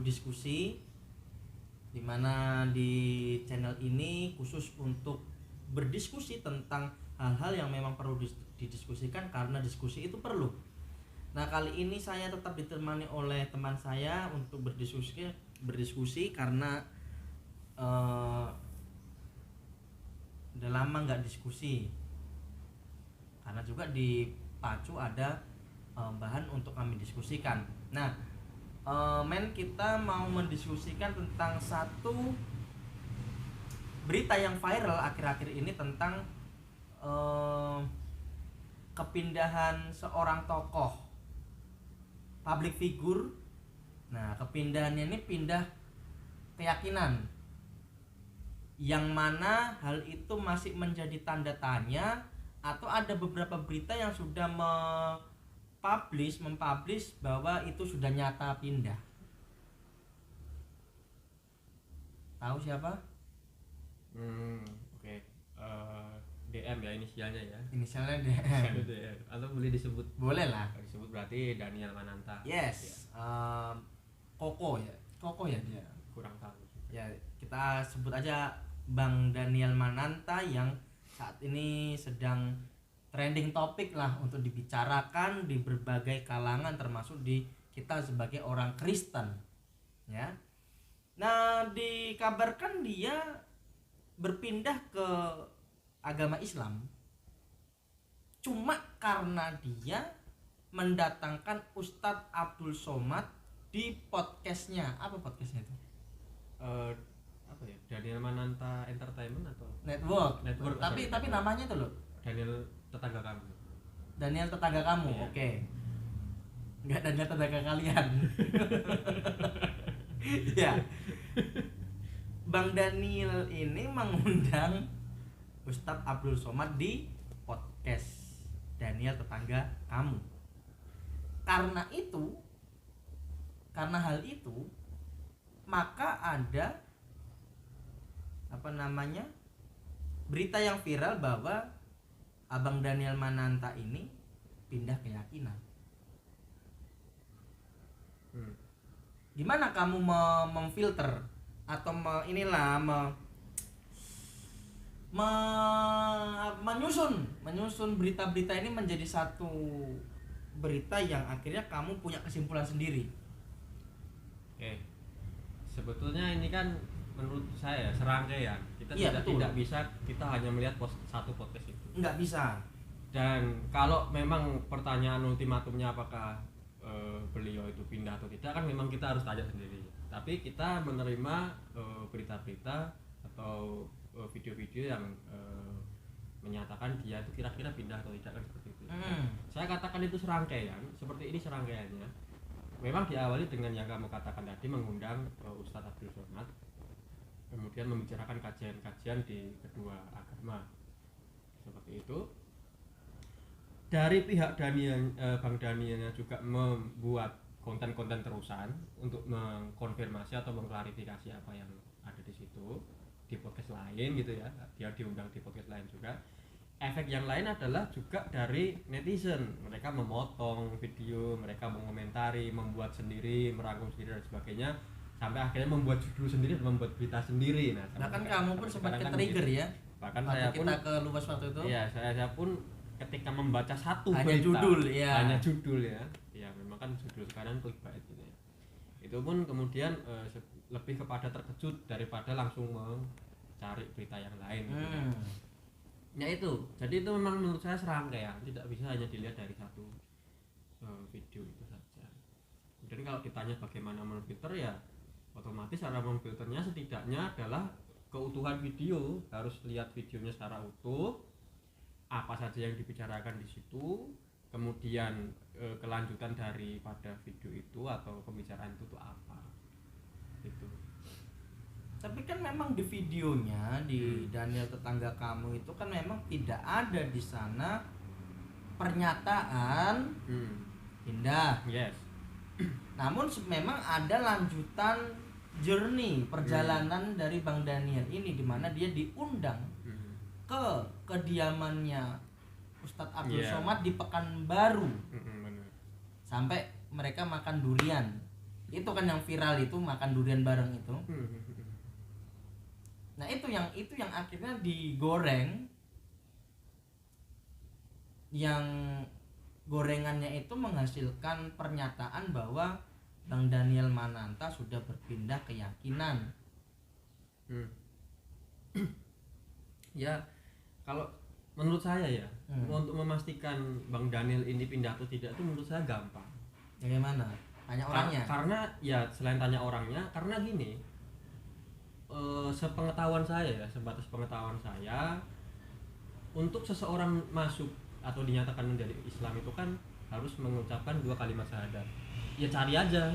diskusi, dimana di channel ini khusus untuk berdiskusi tentang hal-hal yang memang perlu didiskusikan karena diskusi itu perlu. Nah, kali ini saya tetap ditemani oleh teman saya untuk berdiskusi karena udah lama nggak diskusi, karena juga dipacu ada bahan untuk kami diskusikan. Nah, kita mau mendiskusikan tentang satu berita yang viral akhir-akhir ini tentang kepindahan seorang tokoh public figure. Nah, kepindahannya ini pindah keyakinan, yang mana hal itu masih menjadi tanda tanya, atau ada beberapa berita yang sudah mempublish bahwa itu sudah nyata pindah. Tahu siapa? Oke. DM ya inisialnya ya. Inisialnya DM. Atau boleh disebut? Boleh lah. Disebut berarti Daniel Mananta. Yes. Koko ya dia. Kurang tahu. Ya, kita sebut aja Bang Daniel Mananta yang saat ini sedang trending topik lah untuk dibicarakan di berbagai kalangan, termasuk di kita sebagai orang Kristen, ya. Nah, dikabarkan dia berpindah ke agama Islam cuma karena dia mendatangkan Ustadz Abdul Somad di podcastnya. Apa podcastnya itu? Apa ya? Daniel Mananta Entertainment atau Network. Tapi namanya itu loh. Daniel tetangga kamu. Daniel tetangga kamu. Iya. Oke. Enggak Daniel tetangga kalian. Ya. Bang Daniel ini mengundang Ustadz Abdul Somad di podcast Daniel tetangga kamu. Karena hal itu maka ada berita yang viral bahwa Abang Daniel Mananta ini pindah keyakinan. Gimana kamu memfilter atau menyusun berita-berita ini menjadi satu berita yang akhirnya kamu punya kesimpulan sendiri? Oke. Sebetulnya ini kan menurut saya serangkaian. Kita tidak bisa kita hanya melihat satu podcast itu. Enggak bisa. Dan kalau memang pertanyaan ultimatumnya apakah beliau itu pindah atau tidak, kan memang kita harus tanya sendiri. Tapi kita menerima berita-berita atau video-video yang menyatakan dia itu kira-kira pindah atau tidak, kan seperti itu. Saya katakan itu serangkaian, seperti ini serangkaiannya. Memang diawali dengan yang kamu katakan tadi, mengundang Ustadz Abdul Somad, kemudian membicarakan kajian-kajian di kedua agama, seperti itu. Dari pihak Bang Danielnya juga membuat konten-konten terusan untuk mengkonfirmasi atau mengklarifikasi apa yang ada di situ di podcast lain gitu ya. Dia diundang di podcast lain juga. Efek yang lain adalah juga dari netizen. Mereka memotong video, mereka mengomentari, membuat sendiri, merangkum sendiri dan sebagainya, sampai akhirnya membuat judul sendiri, membuat berita sendiri. Nah, bahkan kamu pun sempat ke-trigger ya. Bahkan saya pun kita ke luas waktu itu. Iya, saya pun ketika membaca satu hanya berita, hanya judul ya. Ya memang kan judul sekarang clickbait gitu ya. Itu pun kemudian lebih kepada terkejut daripada langsung mencari berita yang lain gitu. Ya itu. Jadi itu memang menurut saya serangkaian, tidak bisa hanya dilihat dari satu video itu saja. Kemudian kalau ditanya bagaimana memfilter, ya otomatis cara memfilternya setidaknya adalah keutuhan video, harus lihat videonya secara utuh, apa saja yang dibicarakan di situ, kemudian kelanjutan daripada video itu atau pembicaraan itu tuh apa gitu. Tapi kan memang di videonya di Daniel tetangga kamu itu kan memang tidak ada di sana pernyataan pindah. Yes. Namun memang ada lanjutan journey perjalanan dari Bang Daniel ini, di mana dia diundang ke kediamannya Ustadz Abdul Somad di Pekanbaru. Benar. Sampai mereka makan durian. Itu kan yang viral itu, makan durian bareng itu. Nah, itu yang akhirnya digoreng, yang gorengannya itu menghasilkan pernyataan bahwa Bang Daniel Mananta sudah berpindah keyakinan. Ya, kalau menurut saya ya, untuk memastikan Bang Daniel ini pindah atau tidak itu menurut saya gampang. Bagaimana? Tanya orangnya. Karena ya selain tanya orangnya, karena gini, sepengetahuan saya ya, sebatas pengetahuan saya, untuk seseorang masuk atau dinyatakan menjadi Islam itu kan harus mengucapkan 2 kalimat syahadat. Ya cari aja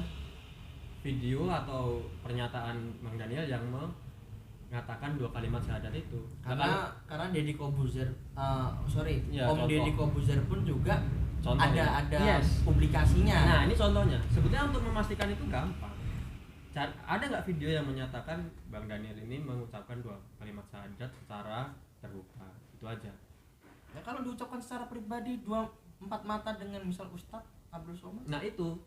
video atau pernyataan Bang Daniel yang mengatakan 2 kalimat syahadat itu. Karena Deddy Corbuzier, ya, Om Deddy Corbuzier pun juga contohnya. ada Yes. publikasinya. Nah ini contohnya. Sebetulnya untuk memastikan itu gampang. Ada nggak video yang menyatakan Bang Daniel ini mengucapkan 2 kalimat syahadat secara terbuka? Itu aja. Ya kalau diucapkan secara pribadi 4 mata dengan misal Ustadz Abdul Somad. Nah itu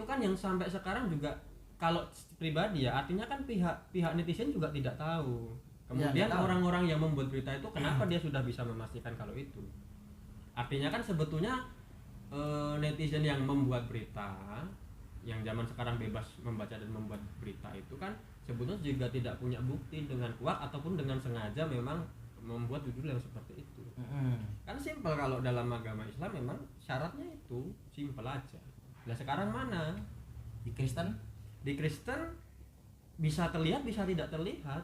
kan yang sampai sekarang juga kalau pribadi ya, artinya kan pihak netizen juga tidak tahu. Kemudian ya, orang-orang yang membuat berita itu kenapa dia sudah bisa memastikan kalau itu? Artinya kan sebetulnya netizen yang membuat berita, yang zaman sekarang bebas membaca dan membuat berita itu kan sebetulnya juga tidak punya bukti dengan kuat ataupun dengan sengaja memang membuat judul yang seperti itu. Kan simpel, kalau dalam agama Islam memang syaratnya itu simpel aja. Nah sekarang mana? Di Kristen bisa terlihat bisa tidak terlihat.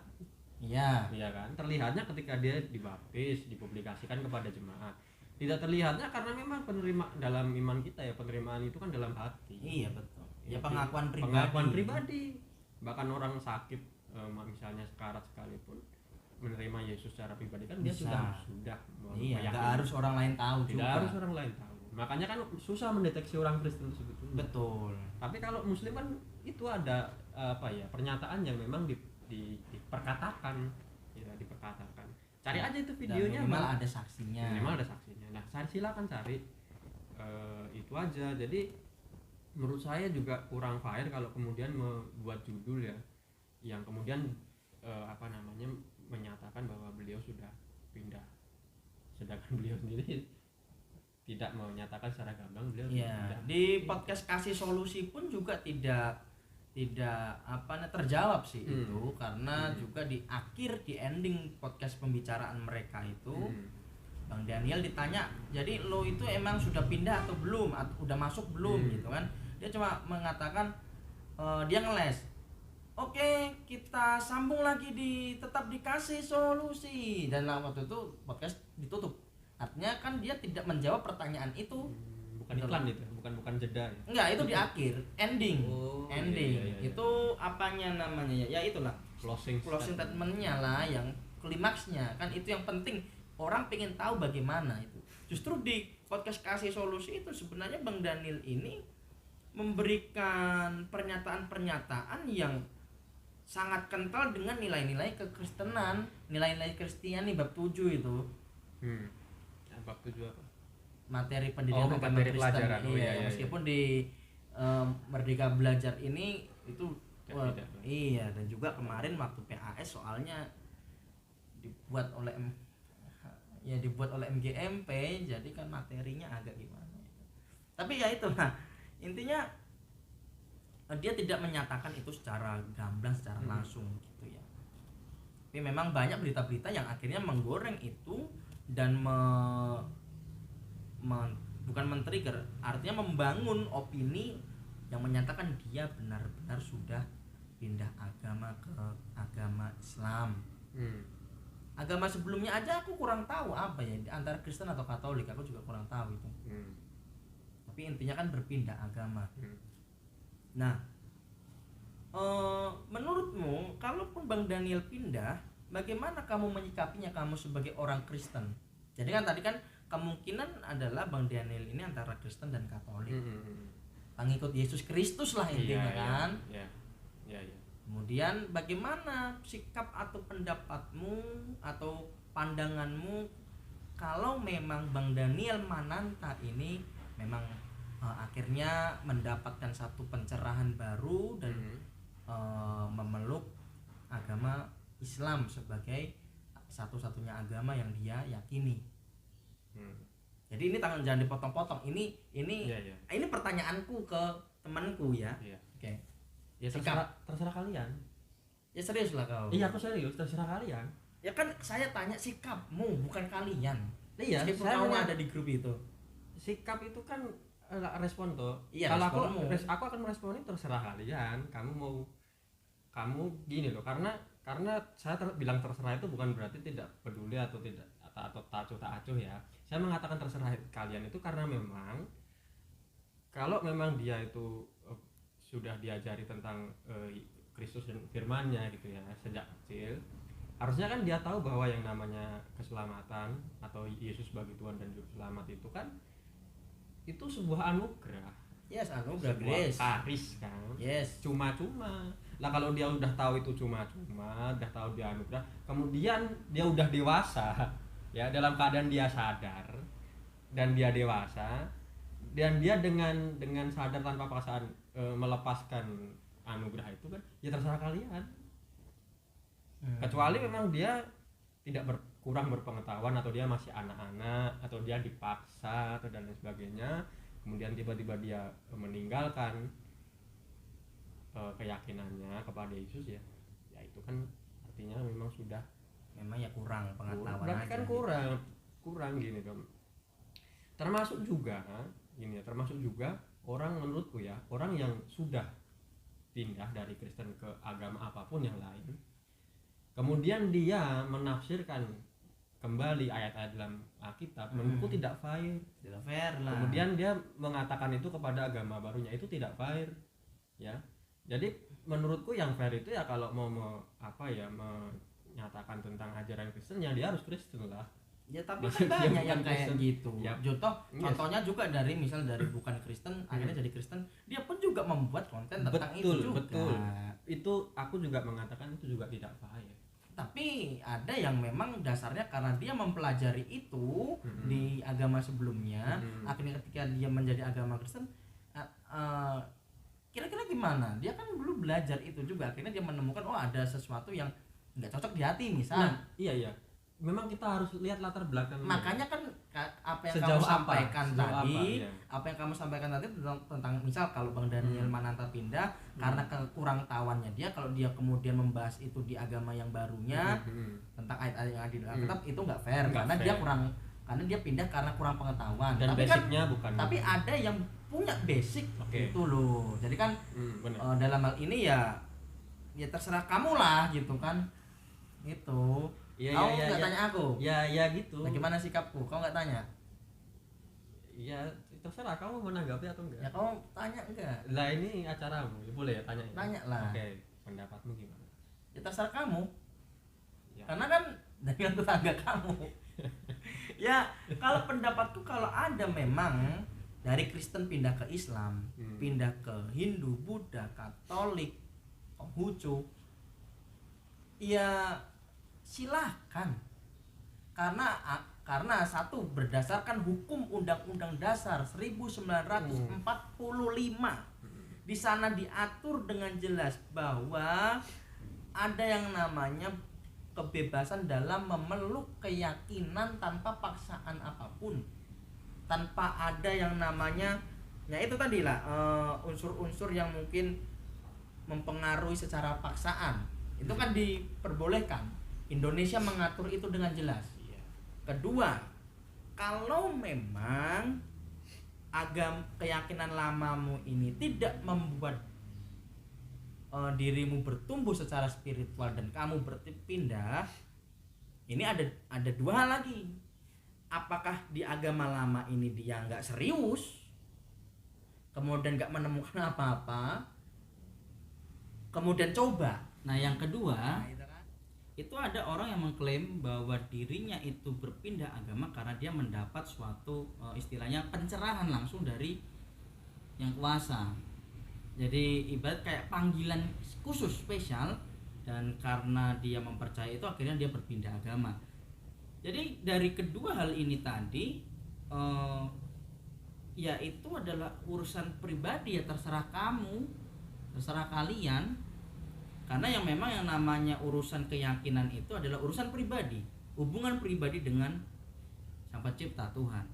Iya kan, terlihatnya ketika dia dibaptis, dipublikasikan kepada jemaat. Tidak terlihatnya karena memang dalam iman kita ya, penerimaan itu kan dalam hati. Iya betul. Ya pengakuan pribadi. Bahkan orang sakit misalnya sekarat sekalipun menerima Yesus secara pribadi kan bisa. Dia sudah iya, nggak harus orang lain tahu tidak juga. harus orang lain tahu. Makanya kan susah mendeteksi orang Kristen sebetulnya. Betul. Tapi kalau Muslim kan itu ada pernyataan yang memang diperkatakan, ya diperkatakan. Cari aja itu videonya. Minimal ada saksinya. Nah, silakan cari. Itu aja. Jadi menurut saya juga kurang fair kalau kemudian membuat judul ya, yang kemudian menyatakan bahwa beliau sudah pindah, sedangkan beliau sendiri tidak menyatakan secara gamblang beliau pindah. Di podcast Kasih Solusi pun juga tidak terjawab sih itu, karena juga di ending podcast pembicaraan mereka itu Bang Daniel ditanya, jadi lo itu emang sudah pindah atau belum, atau udah masuk belum gitu kan. Dia cuma mengatakan dia ngeles. Oke, kita sambung lagi tetap dikasih solusi, dan waktu itu podcast ditutup. Artinya kan dia tidak menjawab pertanyaan itu. Bukan iklan itu, bukan jeda ya? Enggak, itu di akhir, ending. Iya. Itu apanya namanya ya itulah closing statement-nya lah, yang klimaksnya kan itu yang penting. Orang pengen tahu bagaimana itu. Justru di podcast Kasih Solusi itu sebenarnya Bang Daniel ini memberikan pernyataan-pernyataan yang sangat kental dengan nilai-nilai kekristenan, nilai-nilai Kristiani bab 7 itu. Bab 7 apa? Materi pendidikan agama Kristen. Pelajaran. Meskipun di Merdeka Belajar ini itu iya, dan juga kemarin waktu PAS soalnya dibuat oleh MGMP, jadi kan materinya agak gimana. Tapi ya itu intinya dia tidak menyatakan itu secara gamblang, secara langsung gitu ya. Tapi memang banyak berita-berita yang akhirnya menggoreng itu dan bukan men-trigger, artinya membangun opini yang menyatakan dia benar-benar sudah pindah agama ke agama Islam. Agama sebelumnya aja aku kurang tahu apa ya, antara Kristen atau Katolik aku juga kurang tahu itu. Tapi intinya kan berpindah agama. Nah, menurutmu kalaupun Bang Daniel pindah, bagaimana kamu menyikapinya, kamu sebagai orang Kristen? Jadi kan tadi kan kemungkinan adalah Bang Daniel ini antara Kristen dan Katolik, pengikut Yesus Kristus lah intinya kan. Iya. Kemudian bagaimana sikap atau pendapatmu atau pandanganmu kalau memang Bang Daniel Mananta ini memang akhirnya mendapatkan satu pencerahan baru dan memeluk agama Islam sebagai satu-satunya agama yang dia yakini. Jadi ini jangan dipotong-potong. Ini ini pertanyaanku ke temanku ya. Oke. Ya terserah kalian. Ya serius lah kau. Iya aku serius, terserah kalian. Ya kan saya tanya sikapmu bukan kalian. Iya, saya ada di grup itu. Sikap itu kan respon tuh. Iya, kalau aku akan merespon itu terserah kalian. Kamu gini loh, karena saya bilang terserah itu bukan berarti tidak peduli atau tidak atau tak acuh ya. Saya mengatakan terserah kalian itu karena memang kalau memang dia itu sudah diajari tentang Kristus dan firman-Nya gitu ya sejak kecil, harusnya kan dia tahu bahwa yang namanya keselamatan atau Yesus sebagai Tuhan dan Juru Selamat itu kan itu sebuah anugerah. Yes, anugerah grace. Karis kan. Yes. Cuma-cuma. Lah kalau dia udah tahu itu cuma-cuma, udah tahu dia anugerah, kemudian dia udah dewasa, ya dalam keadaan dia sadar dan dia dewasa dan dia dengan sadar tanpa paksaan melepaskan anugerah itu kan, ya terserah kalian. Kecuali memang dia tidak kurang berpengetahuan atau dia masih anak-anak atau dia dipaksa atau dan lain sebagainya, kemudian tiba-tiba dia meninggalkan keyakinannya kepada Yesus ya itu kan artinya memang ya kurang pengetahuan. Berarti kan kurang gini dong. Termasuk juga orang menurutku ya, orang yang sudah pindah dari Kristen ke agama apapun yang lain, kemudian dia menafsirkan kembali ayat-ayat dalam Alkitab, menurutku tidak fair lah. Kemudian dia mengatakan itu kepada agama barunya, itu tidak fair ya. Jadi menurutku yang fair itu ya kalau mau menyatakan tentang ajaran Kristen ya dia harus Kristen lah. Ya tapi kan banyak yang kayak gitu. Ya. Contohnya juga dari bukan Kristen akhirnya jadi Kristen, dia pun juga membuat konten tentang itu juga. Betul. Itu aku juga mengatakan itu juga tidak fair. Tapi ada yang memang dasarnya karena dia mempelajari itu di agama sebelumnya, akhirnya ketika dia menjadi agama Kristen, kira-kira gimana? Dia kan belum belajar itu juga, akhirnya dia menemukan ada sesuatu yang nggak cocok di hati misal. Iya. Memang kita harus lihat latar belakang. Makanya kan apa yang kamu sampaikan tadi, apa yang kamu sampaikan tadi tentang misal kalau Bang Daniel Mananta pindah karena kekurangtahuannya dia, kalau dia kemudian membahas itu di agama yang barunya tentang ayat-ayat yang ada di Alkitab, itu nggak fair karena dia pindah karena kurang pengetahuan. Dan tapi basicnya kan, bukan. Tapi ada yang punya basic itu loh. Jadi kan dalam hal ini ya terserah kamu lah gitu kan. Itu. Kau nggak tanya aku? Ya gitu. Bagaimana sikapku? Kau nggak tanya? Ya terserah kamu menanggapi atau enggak. Ya kau tanya enggak? Lah ini acaramu, boleh ya tanya. Tanya lah. Oke, pendapatmu gimana? Ya terserah kamu. Ya. Karena kan dengan tetangga kamu. Ya kalau pendapatku, kalau ada memang dari Kristen pindah ke Islam, pindah ke Hindu, Buddha, Katolik, Konghucu, ya silahkan, karena satu berdasarkan hukum Undang-Undang Dasar 1945 di sana diatur dengan jelas bahwa ada yang namanya kebebasan dalam memeluk keyakinan tanpa paksaan apapun, tanpa ada yang namanya itu tadi lah unsur-unsur yang mungkin mempengaruhi secara paksaan, itu kan diperbolehkan. Indonesia mengatur itu dengan jelas. Kedua, kalau memang keyakinan lamamu ini tidak membuat dirimu bertumbuh secara spiritual dan kamu berpindah, ini ada dua hal lagi. Apakah di agama lama ini dia nggak serius, kemudian nggak menemukan apa-apa, kemudian coba. Nah yang kedua, itu ada orang yang mengklaim bahwa dirinya itu berpindah agama karena dia mendapat suatu istilahnya pencerahan langsung dari yang kuasa. Jadi ibarat kayak panggilan khusus spesial, dan karena dia mempercayai itu akhirnya dia berpindah agama. Jadi dari kedua hal ini tadi ya itu adalah urusan pribadi, ya terserah kamu, terserah kalian. Karena yang memang yang namanya urusan keyakinan itu adalah urusan pribadi, hubungan pribadi dengan Sang Pencipta Tuhan.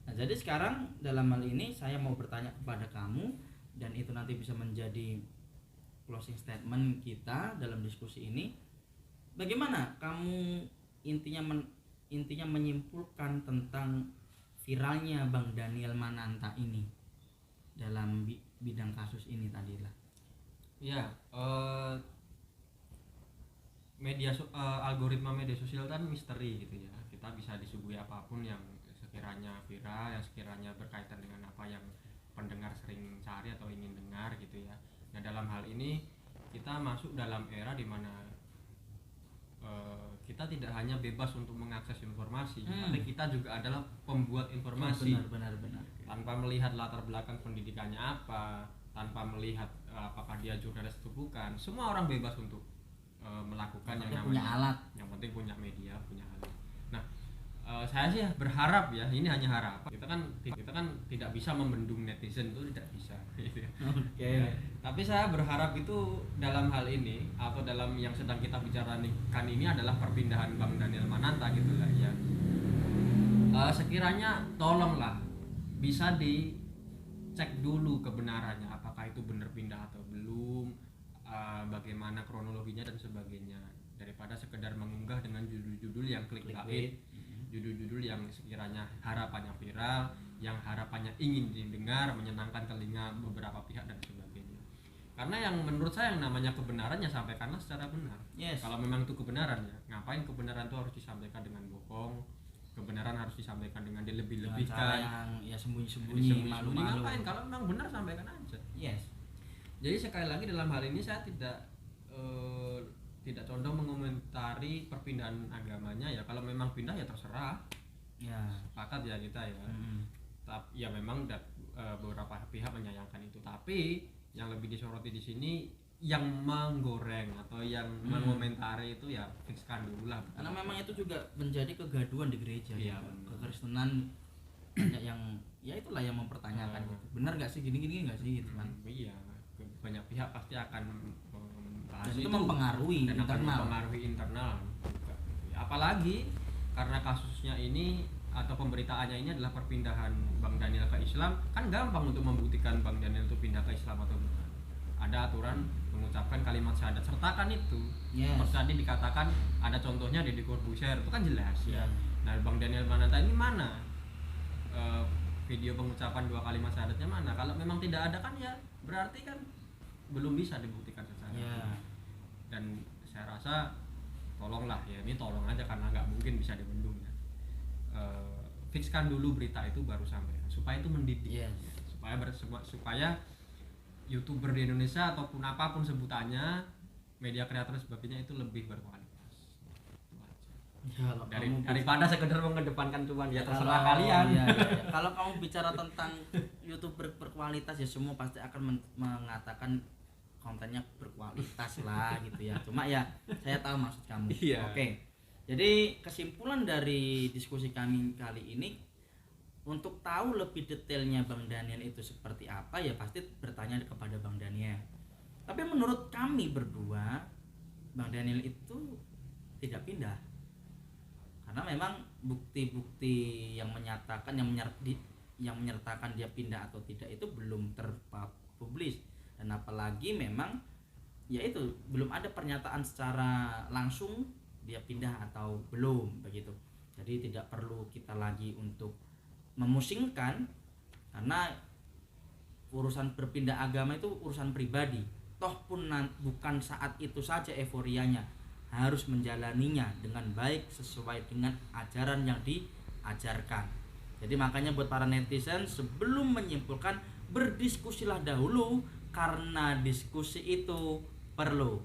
Nah, jadi sekarang dalam hal ini saya mau bertanya kepada kamu, dan itu nanti bisa menjadi closing statement kita dalam diskusi ini. Bagaimana kamu intinya menyimpulkan tentang viralnya Bang Daniel Mananta ini dalam bidang kasus ini tadilah? Ya, algoritma media sosial kan misteri gitu ya. Kita bisa disuguhi apapun yang sekiranya viral, yang sekiranya berkaitan dengan apa yang pendengar sering cari atau ingin dengar gitu ya. Nah, dalam hal ini kita masuk dalam era di mana kita tidak hanya bebas untuk mengakses informasi, tapi kita juga adalah pembuat informasi. Benar. Tanpa melihat latar belakang pendidikannya apa, tanpa melihat apakah dia jurnalis atau bukan, semua orang bebas untuk melakukan yang namanya punya alat. Yang penting punya media, punya alat. Nah, saya sih berharap ya, ini hanya harapan. Kita kan tidak bisa membendung netizen, itu tidak bisa. Gitu. Oke. Tapi saya berharap itu dalam hal ini atau dalam yang sedang kita bicarakan ini adalah perpindahan Bang Daniel Mananta gitu lah ya. Sekiranya tolonglah bisa dicek dulu kebenarannya, apakah itu benar pindah atau belum, bagaimana kronologinya dan sebagainya, daripada sekedar mengunggah dengan judul-judul yang clickbait, judul-judul yang sekiranya harapannya viral, yang harapannya ingin didengar, menyenangkan telinga beberapa pihak dan sebagainya. Karena yang menurut saya yang namanya kebenarannya sampaikanlah secara benar. Yes. Kalau memang itu kebenarannya, ngapain kebenaran itu harus disampaikan dengan bohong? Kebenaran harus disampaikan dengan dilebih-lebihkan, yang ya sembunyi-sembunyi, malu-malu. Ngapain? Kalau memang benar sampaikan aja. Yes. Jadi sekali lagi dalam hal ini saya tidak condong mengomentari perpindahan agamanya ya. Kalau memang pindah ya terserah. Ya. Sepakat ya kita ya. Tapi ya memang beberapa pihak menyayangkan itu. Tapi yang lebih disoroti di sini yang menggoreng atau yang mengomentari itu ya fixkan dulu lah. Karena memang itu juga menjadi kegaduhan di gereja. Iya, kekristenan banyak yang ya itulah yang mempertanyakan gitu. Benar gak sih gini nggak sih gitu kan? Iya, banyak pihak pasti akan membahas dan itu mempengaruhi dan akan internal. mempengaruhi internal. Apalagi karena kasusnya ini atau pemberitaannya ini adalah perpindahan Bang Daniel ke Islam, kan gampang untuk membuktikan Bang Daniel itu pindah ke Islam atau bukan. Ada aturan mengucapkan kalimat syahadat, sertakan itu. Yes. Seperti tadi dikatakan ada contohnya Deddy Corbuzier, itu kan jelas ya. Yeah. Nah, Bang Daniel Mananta ini mana video pengucapan 2 kalimat syahadatnya mana? Kalau memang tidak ada kan ya berarti kan belum bisa dibuktikan secara. Yeah. Dan saya rasa tolonglah ya, ini tolong aja karena nggak mungkin bisa dibendung ya. Fixkan dulu berita itu baru sampai supaya itu mendidik. Yes. Supaya YouTuber di Indonesia ataupun apapun sebutannya, media kreator dan sebagainya itu lebih berkualitas. Itu aja. Ya, daripada sekedar mengedepankan cuan ya terserah kalian. Iya. Kalau kamu bicara tentang YouTuber berkualitas ya semua pasti akan mengatakan kontennya berkualitas lah gitu ya. Cuma ya saya tahu maksud kamu. Iya. Oke. Jadi kesimpulan dari diskusi kami kali ini, untuk tahu lebih detailnya Bang Daniel itu seperti apa ya pasti bertanya kepada Bang Daniel. Tapi menurut kami berdua, Bang Daniel itu tidak pindah. Karena memang bukti-bukti yang menyatakan yang menyertakan dia pindah atau tidak itu belum terpublis. Dan apalagi memang ya itu belum ada pernyataan secara langsung dia pindah atau belum begitu. Jadi tidak perlu kita lagi untuk memusingkan, karena urusan berpindah agama itu urusan pribadi. Toh pun bukan saat itu saja euforianya, harus menjalaninya dengan baik sesuai dengan ajaran yang diajarkan. Jadi makanya buat para netizen, sebelum menyimpulkan berdiskusilah dahulu, karena diskusi itu perlu.